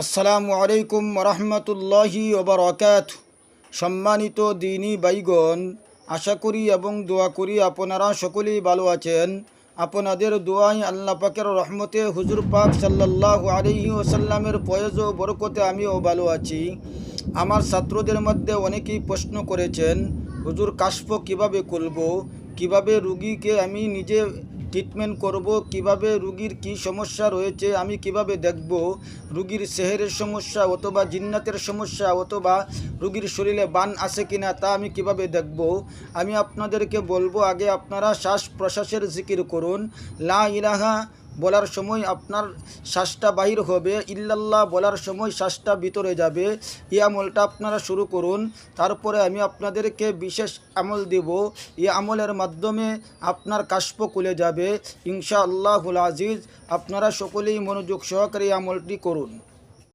আসসালামু আলাইকুম রহমতুল্লাহি ওবরাকাতুহু। সম্মানিত দিনী বাইগণ, আশা করি এবং দোয়া করি আপনারা সকলেই ভালো আছেন। আপনাদের দোয়াই আল্লাহ পাকের রহমতে হুজুর পাক সাল্লাল্লাহু আলাইহি ওয়াসাল্লামের ফয়েজ ও বরকতে আমিও ভালো আছি। আমার ছাত্রদের মধ্যে অনেকেই প্রশ্ন করেছেন, হুজুর কাশফ কিভাবে করব, কিভাবে রুগীকে আমি নিজে ট্রিটমেন্ট করব, কিভাবে রুগীর কি সমস্যা রয়েছে আমি কিভাবে দেখব, রুগীর সেহেরের সমস্যা অথবা জিন্নাতের সমস্যা অথবা রুগীর শরীরে বান আছে কিনা তা আমি কিভাবে দেখব। আমি আপনাদেরকে বলবো, আগে আপনারা শ্বাস প্রশ্বাসের জিকির করুন। লা ইলাহা বলার সময় আপনার শ্বাসটা বাহির হবে, ইল্লাল্লাহ বলার সময় শ্বাসটা ভিতরে যাবে। এই আমলটা আপনারা শুরু করুন। তারপরে আমি আপনাদেরকে বিশেষ আমল দেব। এই আমলের মাধ্যমে আপনার কাশফ খুলে যাবে ইনশাআল্লাহুল আজিজ। আপনারা সকলেই মনোযোগ সহকারে এই আমলটি করুন।